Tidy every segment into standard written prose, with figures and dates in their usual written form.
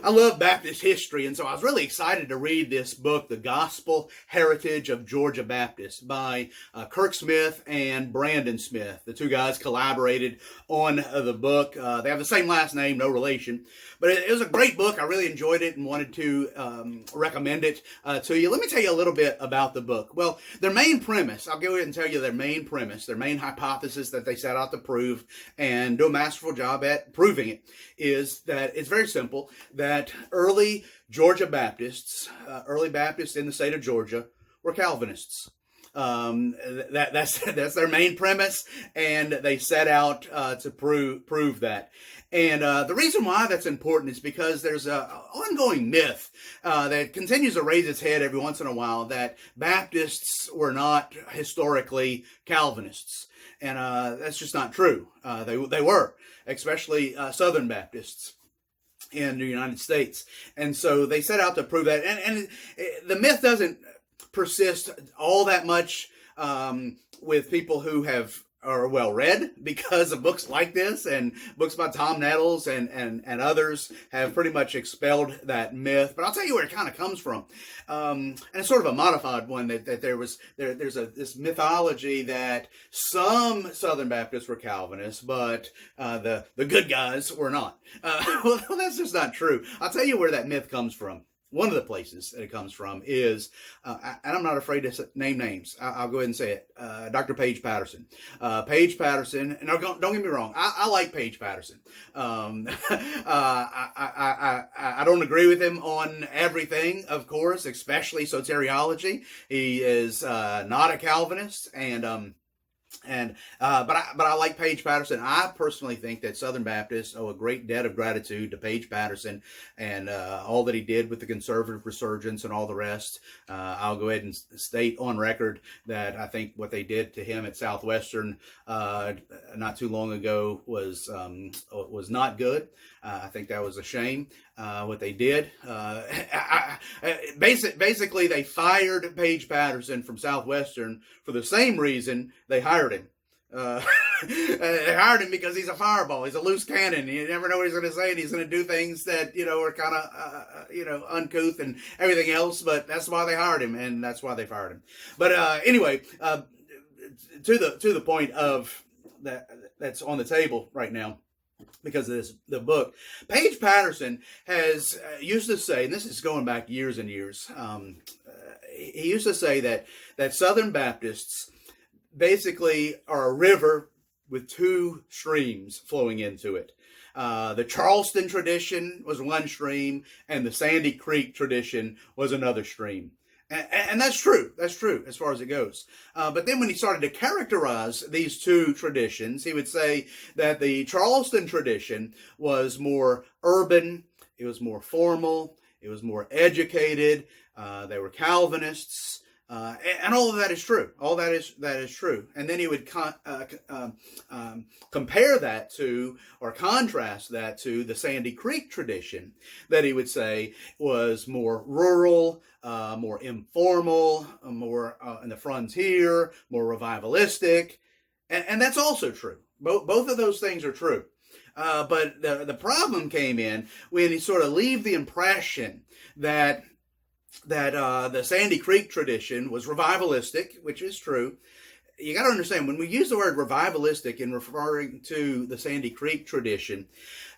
I love Baptist history, and so I was really excited to read this book, The Gospel Heritage of Georgia Baptists, by Kirk Smith and Brandon Smith. The two guys collaborated on the book. They have the same last name, no relation. But it was a great book. I really enjoyed it and wanted to recommend it to you. Let me tell you a little bit about the book. Well, their main premise, I'll go ahead and tell you their main premise, their main hypothesis that they set out to prove and do a masterful job at proving it, is that it's very simple, that early Georgia Baptists, early Baptists in the state of Georgia, were Calvinists. That's their main premise, and they set out to prove that. And the reason why that's important is because there's an ongoing myth that continues to raise its head every once in a while, that Baptists were not historically Calvinists. And that's just not true. They were, especially Southern Baptists in the United States. And so they set out to prove that. And the myth doesn't persist all that much with people who are well read, because of books like this, and books by Tom Nettles and others have pretty much expelled that myth. But I'll tell you where it kind of comes from, and it's sort of a modified one, that there's this mythology that some Southern Baptists were Calvinists, but the good guys were not. Well, that's just not true. I'll tell you where that myth comes from. One of the places that it comes from is, and I'm not afraid to name names, I'll go ahead and say it, Dr. Paige Patterson. Paige Patterson, and don't get me wrong, I like Paige Patterson. I don't agree with him on everything, of course, especially soteriology. He is not a Calvinist, but I like Paige Patterson. I personally think that Southern Baptists owe a great debt of gratitude to Paige Patterson and all that he did with the conservative resurgence and all the rest. I'll go ahead and state on record that I think what they did to him at Southwestern not too long ago was not good. I think that was a shame, what they did. Basically, they fired Paige Patterson from Southwestern for the same reason they hired him. They hired him because he's a fireball. He's a loose cannon. You never know what he's going to say, and he's going to do things that, are kind of, uncouth and everything else. But that's why they hired him, and that's why they fired him. But anyway, to the point of that's on the table right now, because of the book, Paige Patterson has used to say, and this is going back years and years, he used to say that Southern Baptists basically are a river with two streams flowing into it. The Charleston tradition was one stream, and the Sandy Creek tradition was another stream. And that's true. That's true as far as it goes. But then when he started to characterize these two traditions, he would say that the Charleston tradition was more urban, it was more formal, it was more educated, they were Calvinists, and all of that is true. All that is true. And then he would compare that to, or contrast that to, the Sandy Creek tradition that he would say was more rural, more informal, more in the frontier, more revivalistic. And that's also true. Both of those things are true. But the problem came in when he sort of leave the impression that the Sandy Creek tradition was revivalistic, which is true. You got to understand, when we use the word revivalistic in referring to the Sandy Creek tradition,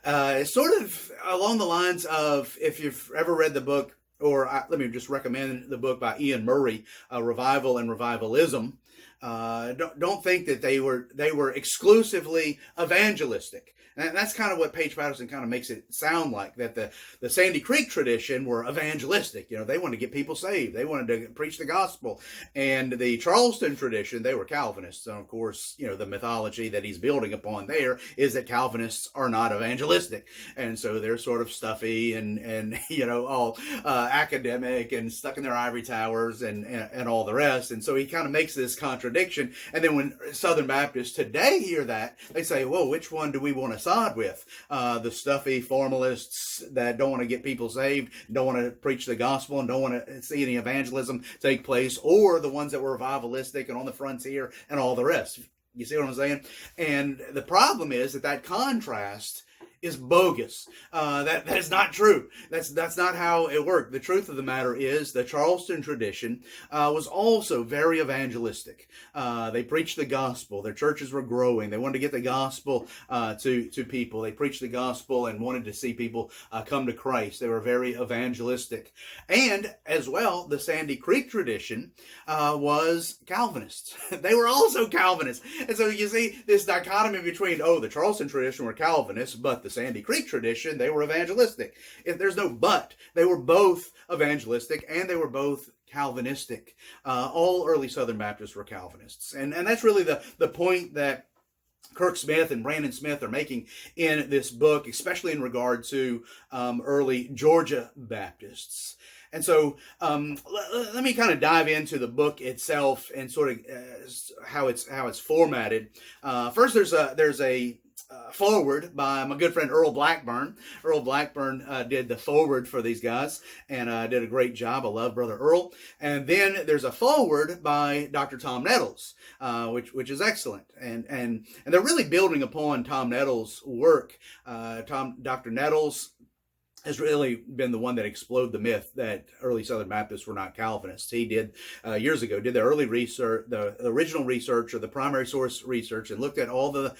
it's sort of along the lines of, if you've ever read the book, let me just recommend the book by Ian Murray, Revival and Revivalism. Don't think that they were exclusively evangelistic. And that's kind of what Paige Patterson kind of makes it sound like, that the Sandy Creek tradition were evangelistic. They wanted to get people saved. They wanted to preach the gospel. And the Charleston tradition, they were Calvinists. And of course, the mythology that he's building upon there is that Calvinists are not evangelistic. And so they're sort of stuffy and all academic and stuck in their ivory towers and all the rest. And so he kind of makes this contradiction. And then when Southern Baptists today hear that, they say, whoa, which one do we want to side with? The stuffy formalists that don't want to get people saved, don't want to preach the gospel, and don't want to see any evangelism take place, or the ones that were revivalistic and on the frontier and all the rest. You see what I'm saying? And the problem is that contrast is bogus. That is not true. That's not how it worked. The truth of the matter is the Charleston tradition was also very evangelistic. They preached the gospel. Their churches were growing. They wanted to get the gospel to people. They preached the gospel and wanted to see people come to Christ. They were very evangelistic. And as well, the Sandy Creek tradition was Calvinists. They were also Calvinists. And so you see this dichotomy between, the Charleston tradition were Calvinists, but the Sandy Creek tradition, they were evangelistic. If there's no but, they were both evangelistic and they were both Calvinistic. All early Southern Baptists were Calvinists. And that's really the point that Kirk Smith and Brandon Smith are making in this book, especially in regard to early Georgia Baptists. And so let me kind of dive into the book itself and sort of how it's formatted. First, there's a forward by my good friend Earl Blackburn. Earl Blackburn did the forward for these guys and did a great job. I love Brother Earl. And then there's a forward by Dr. Tom Nettles, which is excellent. And they're really building upon Tom Nettles' work. Dr. Nettles has really been the one that exploded the myth that early Southern Baptists were not Calvinists. He did years ago, did the early research, the original research or the primary source research, and looked at all the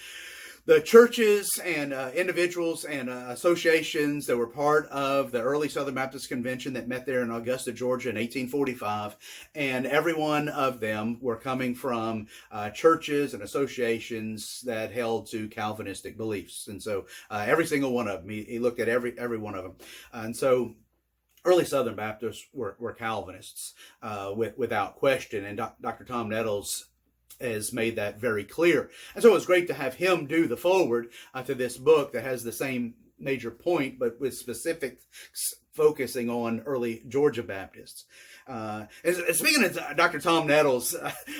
churches and individuals and associations that were part of the early Southern Baptist Convention that met there in Augusta, Georgia in 1845. And every one of them were coming from churches and associations that held to Calvinistic beliefs. And so every single one of them, he looked at every one of them. And so early Southern Baptists were Calvinists without question. And Dr. Tom Nettles has made that very clear. And so it was great to have him do the foreword to this book that has the same major point, but with specific focusing on early Georgia Baptists. And speaking of Dr. Tom Nettles,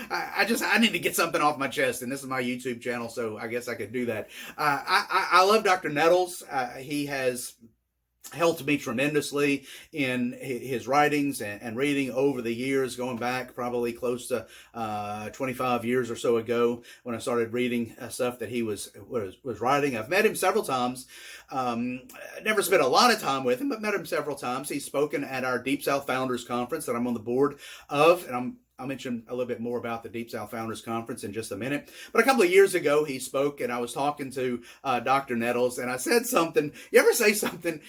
I need to get something off my chest, and this is my YouTube channel, so I guess I could do that. I love Dr. Nettles. He has helped me tremendously in his writings and reading over the years, going back probably close to 25 years or so ago when I started reading stuff that he was writing. I've met him several times. Never spent a lot of time with him, but met him several times. He's spoken at our Deep South Founders Conference that I'm on the board of, and I'll mention a little bit more about the Deep South Founders Conference in just a minute. But a couple of years ago, he spoke, and I was talking to Dr. Nettles, and I said something. You ever say something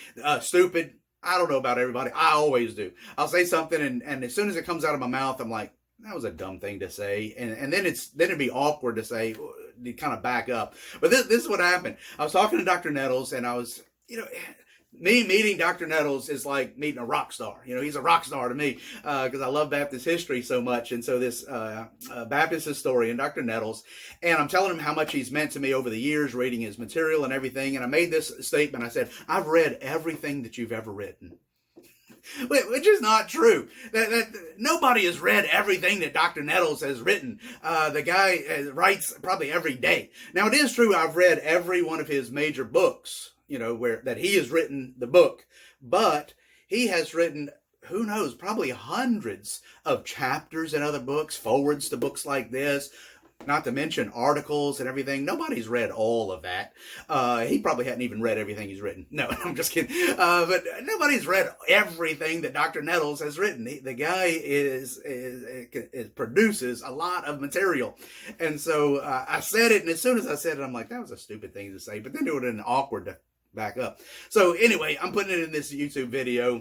stupid? I don't know about everybody. I always do. I'll say something, and as soon as it comes out of my mouth, I'm like, that was a dumb thing to say. And then it'd be awkward to say, to kind of back up. But this is what happened. I was talking to Dr. Nettles, and I was, me meeting Dr. Nettles is like meeting a rock star. He's a rock star to me because I love Baptist history so much. And so this Baptist historian, Dr. Nettles, and I'm telling him how much he's meant to me over the years, reading his material and everything. And I made this statement. I said, I've read everything that you've ever written. Which is not true. That nobody has read everything that Dr. Nettles has written. The guy writes probably every day. Now, it is true I've read every one of his major books, where that he has written the book. But he has written, who knows, probably hundreds of chapters in other books, forwards to books like this, not to mention articles and everything. Nobody's read all of that. He probably hadn't even read everything he's written. No, I'm just kidding. But nobody's read everything that Dr. Nettles has written. The guy produces a lot of material. And so I said it, and as soon as I said it, I'm like, that was a stupid thing to say. But then it would have been awkward to back up. So anyway, I'm putting it in this YouTube video.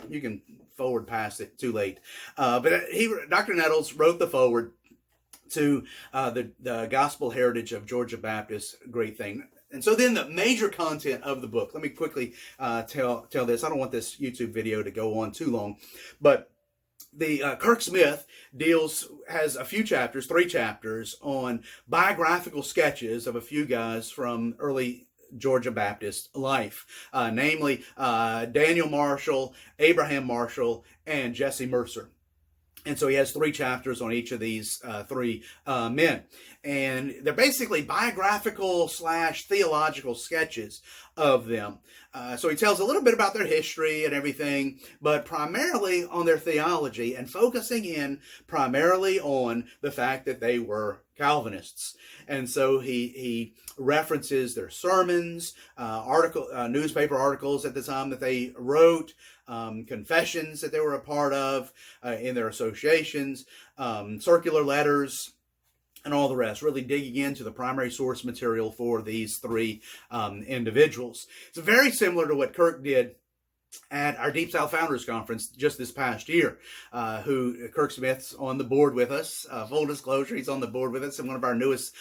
You can forward past it, too late. But Dr. Nettles wrote the forward to the Gospel Heritage of Georgia Baptist, great thing. And so then the major content of the book, let me quickly tell this. I don't want this YouTube video to go on too long, but the Kirk Smith has a few chapters, 3 chapters, on biographical sketches of a few guys from early Georgia Baptist life, namely Daniel Marshall, Abraham Marshall, and Jesse Mercer. And so he has 3 chapters on each of these 3 men. And they're basically biographical / theological sketches of them. So he tells a little bit about their history and everything, but primarily on their theology, and focusing in primarily on the fact that they were Calvinists. And so he references their sermons, newspaper articles at the time that they wrote, confessions that they were a part of in their associations, circular letters, and all the rest, really digging into the primary source material for these three individuals. It's very similar to what Kirk did at our Deep South Founders Conference just this past year, Kirk Smith's on the board with us. Full disclosure, he's on the board with us and one of our newest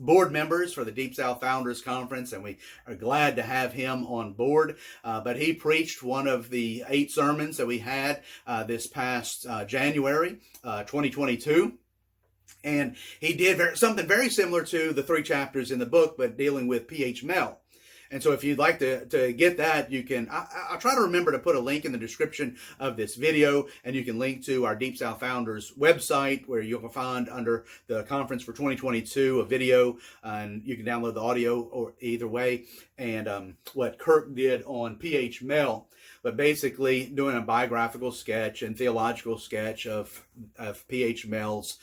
board members for the Deep South Founders Conference, and we are glad to have him on board. But he preached one of the 8 sermons that we had this past January 2022. And he did something very similar to the 3 chapters in the book, but dealing with P.H. Mell. And so if you'd like to get that, you can, I'll try to remember to put a link in the description of this video, and you can link to our Deep South Founders website, where you'll find under the conference for 2022 a video, and you can download the audio or either way. And what Kirk did on P.H. Mell, but basically doing a biographical sketch and theological sketch of P.H. Mell's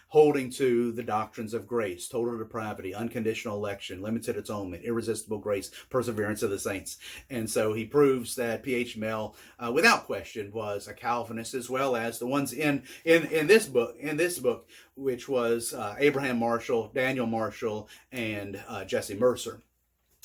holding to the doctrines of grace, total depravity, unconditional election, limited atonement, irresistible grace, perseverance of the saints. And so he proves that P.H. Mell, without question, was a Calvinist, as well as the ones in this book, which was Abraham Marshall, Daniel Marshall, and Jesse Mercer.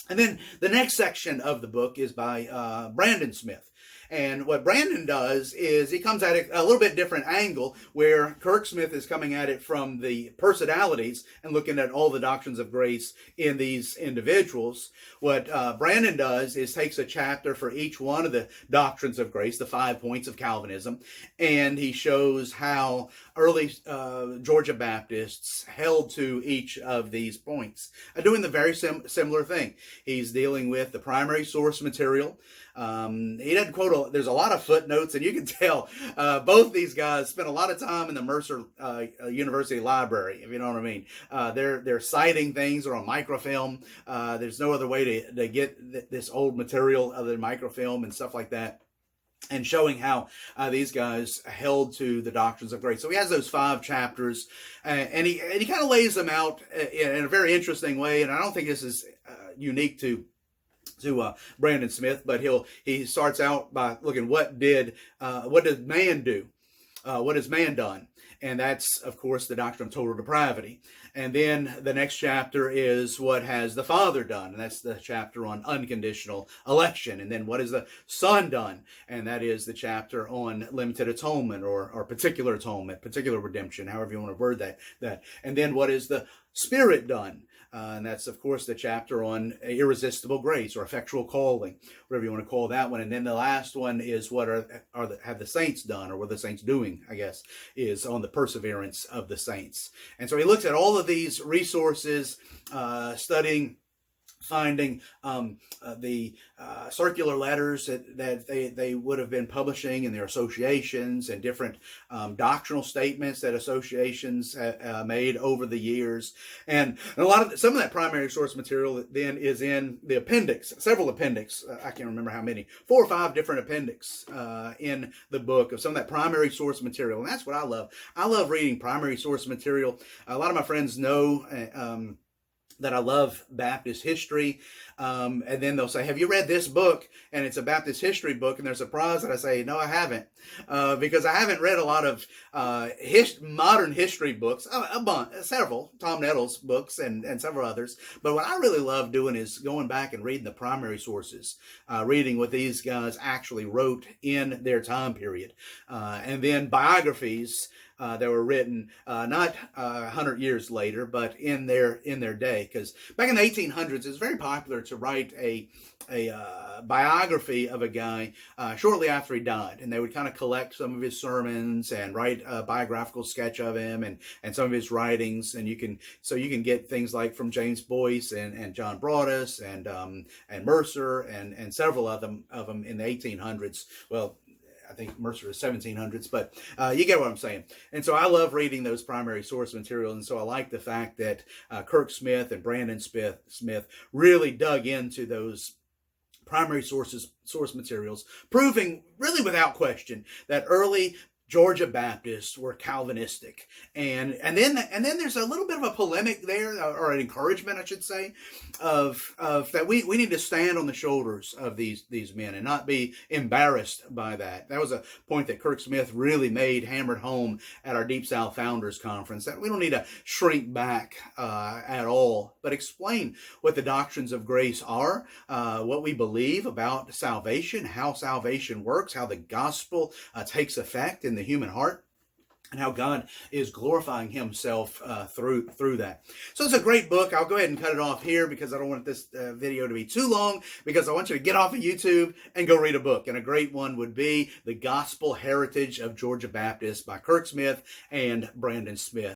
And then the next section of the book is by Brandon Smith. And what Brandon does is he comes at it a little bit different angle, where Kirk Smith is coming at it from the personalities and looking at all the doctrines of grace in these individuals. What Brandon does is takes a chapter for each one of the doctrines of grace, the 5 points of Calvinism, and he shows how early Georgia Baptists held to each of these points, doing the very similar thing. He's dealing with the primary source material. He doesn't quote, there's a lot of footnotes, and you can tell both these guys spent a lot of time in the Mercer University Library, if you know what I mean. They're citing things or on microfilm. There's no other way to get this old material other than microfilm and stuff like that, and showing how these guys held to the doctrines of grace. So he has those 5 chapters, and he kind of lays them out in a very interesting way, and I don't think this is unique to Brandon Smith, but he starts out by looking what did man do? What has man done? And that's, of course, the doctrine of total depravity. And then the next chapter is what has the Father done? And that's the chapter on unconditional election. And then what has the Son done? And that is the chapter on limited atonement or particular atonement, particular redemption, however you want to word that. And then what is the Spirit done? And that's, of course, the chapter on irresistible grace or effectual calling, whatever you want to call that one. And then the last one is what have the saints done, or what are the saints doing, I guess, is on the perseverance of the saints. And so he looks at all of these resources, studying, finding the circular letters that they would have been publishing in their associations, and different doctrinal statements that associations made over the years. And some of that primary source material then is in the appendix, several appendix. I can't remember how many, 4 or 5 different appendix in the book of some of that primary source material. And that's what I love. I love reading primary source material. A lot of my friends know that I love Baptist history, and then they'll say, have you read this book? And it's a Baptist history book, and they're surprised that I say, no, I haven't, because I haven't read a lot of modern history books, several, Tom Nettles books and several others, but what I really love doing is going back and reading the primary sources, reading what these guys actually wrote in their time period, and then biographies that were written not 100 years later, but in their day. Because back in the 1800s, it was very popular to write a biography of a guy shortly after he died, and they would kind of collect some of his sermons and write a biographical sketch of him and some of his writings. And you can get things like from James Boyce and John Broadus and Mercer and several of them in the 1800s. Well, I think Mercer is 1700s, but you get what I'm saying. And so I love reading those primary source materials. And so I like the fact that Kirk Smith and Brandon Smith really dug into those primary source materials, proving really without question that early Georgia Baptists were Calvinistic, and then there's a little bit of a polemic there, or an encouragement, I should say, of that we need to stand on the shoulders of these men and not be embarrassed by that. That was a point that Kirk Smith really hammered home at our Deep South Founders Conference, that we don't need to shrink back at all, but explain what the doctrines of grace are, what we believe about salvation, how salvation works, how the gospel takes effect in the human heart, and how God is glorifying himself through that. So it's a great book. I'll go ahead and cut it off here because I don't want this video to be too long, because I want you to get off of YouTube and go read a book. And a great one would be The Gospel Heritage of Georgia Baptists by Kirk Smith and Brandon Smith.